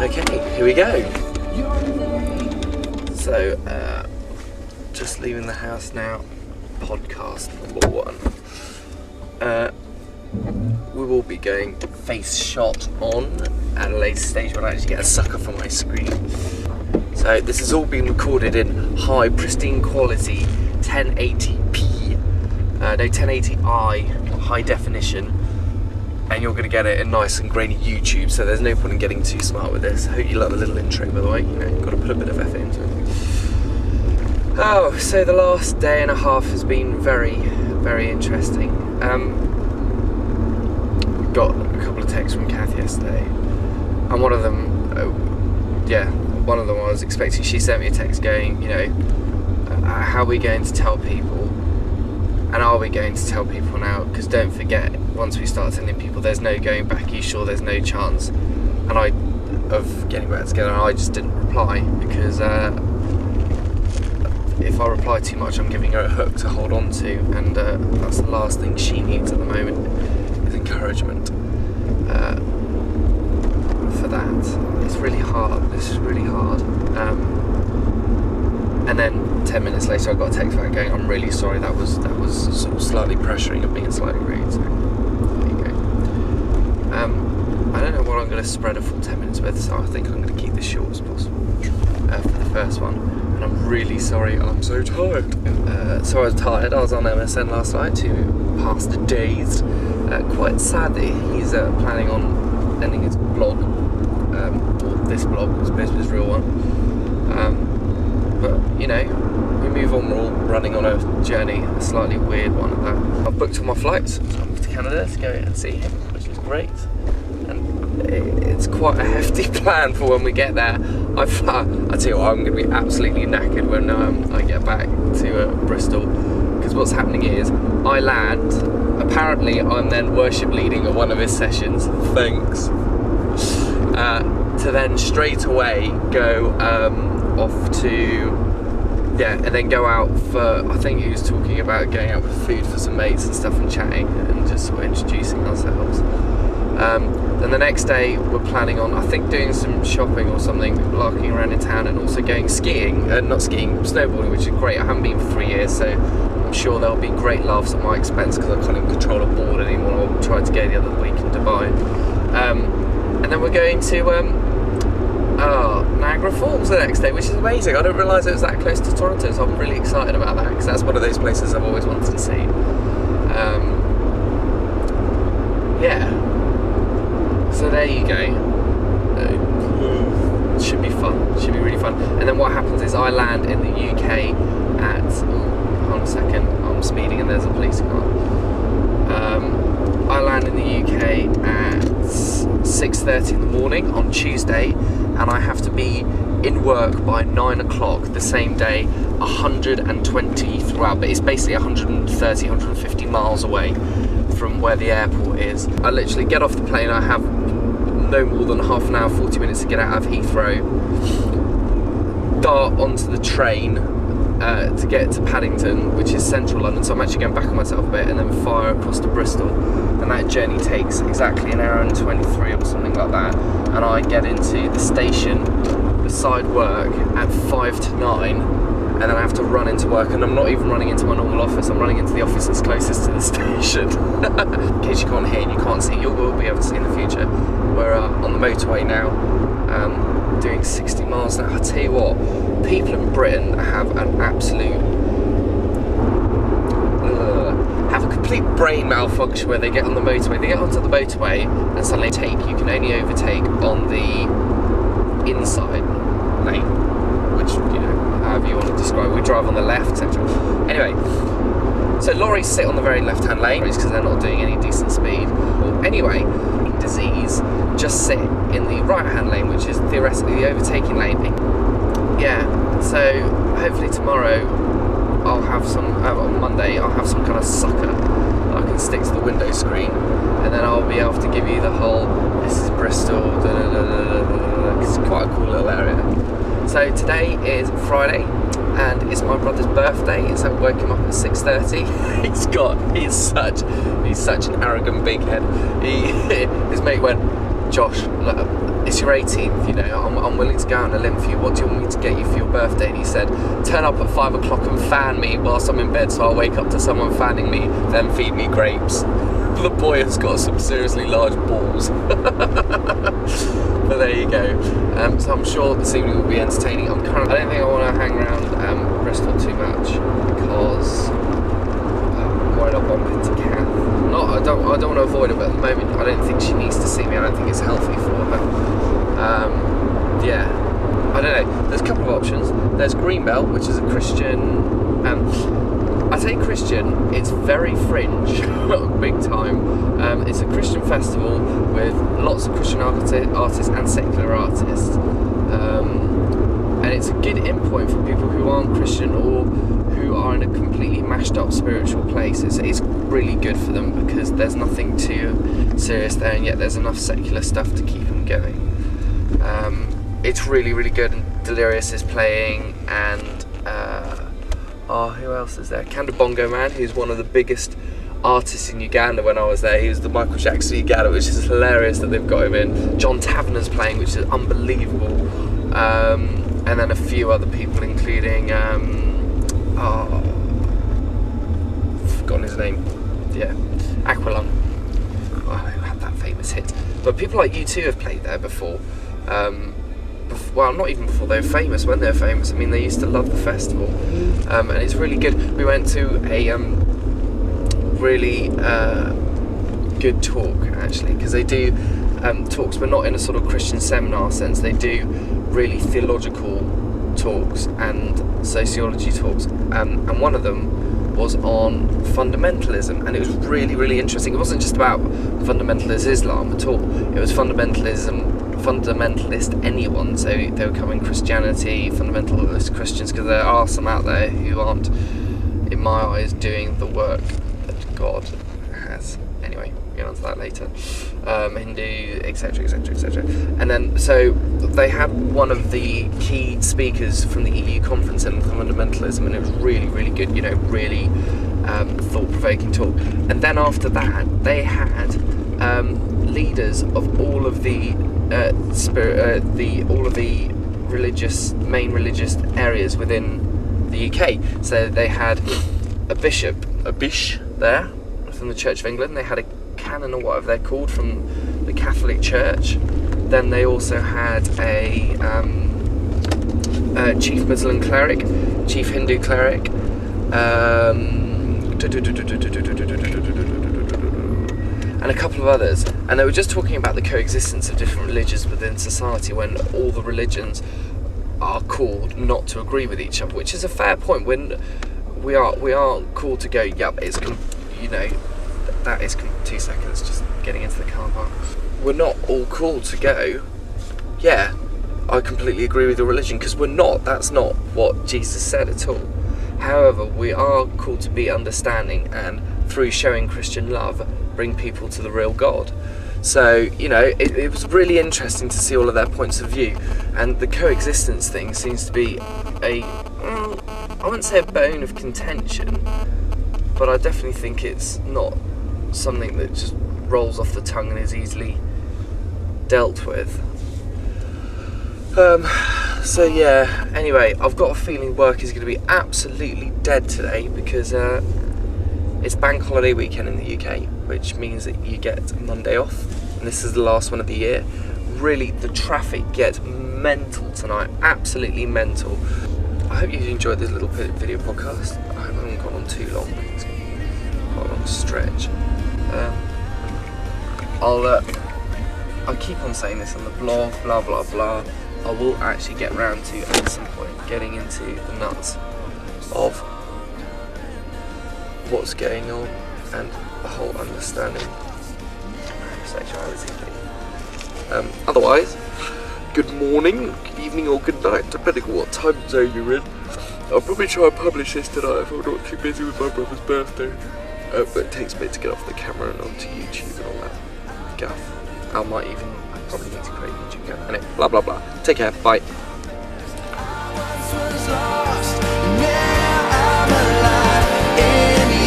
Okay, here we go. So, just leaving the house now. Podcast number 1. We will be going face shot on at a later stage when I actually get a sucker for my screen. So this has all been recorded in high, pristine quality, 1080p, no 1080i, high definition, and you're going to get it in nice and grainy YouTube, so there's no point in getting too smart with this. I hope you love the little intro, by the way. You know, you've got to put a bit of effort into it. Oh, so the last day and a half has been very, very interesting. Got a couple of texts from Kath yesterday, and one of them, one of them I was expecting. She sent me a text going, you know, how are we going to tell people, and are we going to tell people now? Because don't forget, once we start telling people, there's no going back. Are you sure there's no chance? Of getting back together, and I just didn't reply because if I reply too much, I'm giving her a hook to hold on to, and that's the last thing she needs at the moment is encouragement for that. It's really hard. This is really hard. And then 10 minutes later, I got a text back going, "I'm really sorry. That was sort of slightly pressuring of being slightly rude." So there you go. I don't know what I'm going to spread a full 10 minutes with, so I think I'm going to keep this short as possible for the first one. And I'm really sorry, I'm so tired. So I was tired. I was on MSN last night to pass the days. Quite sadly, he's planning on ending his blog, or this blog, I suppose his real one. But, you know, we move on. We're all running on a journey, a slightly weird one at that. I've booked all my flights. So I'm off to Canada to go and see him, which is great. And it's quite a hefty plan for when we get there. I tell you what, I'm going to be absolutely knackered when I get back to Bristol, because what's happening is I land. Apparently, I'm then worship leading at one of his sessions. Thanks. To then straight away go off to and then go out for. I think he was talking about going out with food for some mates and stuff and chatting and just sort of introducing ourselves. Then the next day we're planning on, I think, doing some shopping or something, larking around in town, and also going skiing, snowboarding, which is great. I haven't been for 3 years, so I'm sure there'll be great laughs at my expense because I can't even control a board anymore. I tried to go the other week in Dubai. And then we're going to Niagara Falls the next day, which is amazing. I didn't realise it was that close to Toronto, so I'm really excited about that because that's one of those places I've always wanted to see. So there you go. Should be fun. Should be really fun. And then what happens is I land in the UK at. Hold on a second. I'm speeding and there's a police car. I land in the UK at 6:30 in the morning on Tuesday, and I have to be in work by 9 o'clock the same day. 120 throughout, but it's basically 130, 150 miles away from where the airport is. I literally get off the plane. I have no more than half an hour, 40 minutes to get out of Heathrow, dart onto the train to get to Paddington, which is central London, so I'm actually going back on myself a bit, and then fire across to Bristol, and that journey takes exactly an hour and 23 or something like that, and I get into the station beside work at 5 to 9, and then I have to run into work, and I'm not even running into my normal office, I'm running into the office that's closest to the station. In case you can't hear and you can't see, you will be able to see in the future. We're on the motorway now, doing 60 miles an hour. I tell you what, people in Britain have an absolute, have a complete brain malfunction where they get on the motorway. They get onto the motorway and suddenly you can only overtake on the inside lane, which, you know, however you want to describe it. We drive on the left, etc. Anyway, so lorries sit on the very left-hand lane because they're not doing any decent speed. Anyway, disease just sit in the right-hand lane, which is theoretically the overtaking lane. Yeah, so hopefully tomorrow I'll have some, on Monday I'll have some kind of sucker that I can stick to the window screen, and then I'll be able to give you the whole, this is Bristol, it's quite a cool little area. So today is Friday, and it's my brother's birthday, so I woke him up at 6:30. He's such an arrogant big head. His mate went, Josh, look, it's your 18th, you know, I'm willing to go out on a limb for you. What do you want me to get you for your birthday? And he said, turn up at 5 o'clock and fan me whilst I'm in bed, so I'll wake up to someone fanning me, then feed me grapes. The boy has got some seriously large balls. But there you go. So I'm sure this evening will be entertaining. I don't think I want to hang around Bristol too much because I'm worried I'll bump into Kath. I don't want to avoid it, but at the moment I don't think she needs to see me. I don't think it's healthy for her. Yeah, I don't know. There's a couple of options. There's Greenbelt, which is a Christian. I say Christian, it's very fringe, big time. It's a Christian festival with lots of Christian artists and secular artists. And it's a good in point for people who aren't Christian or who are in a completely mashed up spiritual place. It's really good for them because there's nothing too serious there, and yet there's enough secular stuff to keep them going. It's really, really good, and Delirious is playing, and who else is there? Kanda Bongo Man, who's one of the biggest artists in Uganda when I was there. He was the Michael Jackson of Uganda, which is hilarious that they've got him in. John Taverner's playing, which is unbelievable. And then a few other people, including I've forgotten his name. Yeah, Aqualung. Oh, who had that famous hit? But people like U2 have played there before. Well, not even before they were famous. When they were famous, I mean, they used to love the festival, and it's really good. We went to a really good talk actually, because they do talks, but not in a sort of Christian seminar sense. They do really theological talks and sociology talks, and one of them was on fundamentalism, and it was really, really interesting. It wasn't just about fundamentalist Islam at all. It was fundamentalist anyone. So they were covering Christianity, fundamentalist Christians, because there are some out there who aren't, in my eyes, doing the work that God has. Anyway, we'll get on to that later. Hindu, etc., etc., etc. And then, so they had one of the key speakers from the EU conference on fundamentalism, and it was really, really good, you know, really thought-provoking talk. And then after that, they had leaders of all of the main religious areas within the UK. So they had a bish there from the Church of England. They had a canon, or whatever they're called, from the Catholic Church. Then they also had a chief Muslim cleric, chief Hindu cleric, and a couple of others. And they were just talking about the coexistence of different religions within society, when all the religions are called not to agree with each other, which is a fair point. When we are called to go, yep, it's, you know, that is 2 seconds, just getting into the car park. We're not all called to go, yeah, I completely agree with your religion, because we're not. That's not what Jesus said at all. However, we are called to be understanding, and through showing Christian love, bring people to the real God. So, you know, it was really interesting to see all of their points of view, and the coexistence thing seems to be I wouldn't say a bone of contention, but I definitely think it's not something that just rolls off the tongue and is easily dealt with. So yeah, anyway, I've got a feeling work is going to be absolutely dead today, because it's bank holiday weekend in the UK, which means that you get Monday off, and this is the last one of the year. Really, the traffic gets mental tonight, absolutely mental. I hope you enjoyed this little video podcast. I hope I haven't gone on too long. It's quite a long stretch. I'll keep on saying this on the blog, blah blah blah. I will actually get round to, at some point, getting into the nuts of what's going on and the whole understanding of sexuality thing. Otherwise, good morning, good evening, or good night, depending on what time zone you're in. I'll probably try and publish this tonight if I'm not too busy with my brother's birthday. But it takes a bit to get off the camera and onto YouTube and all that guff. I probably need to create a YouTube channel. Anyway, blah blah blah. Take care, bye.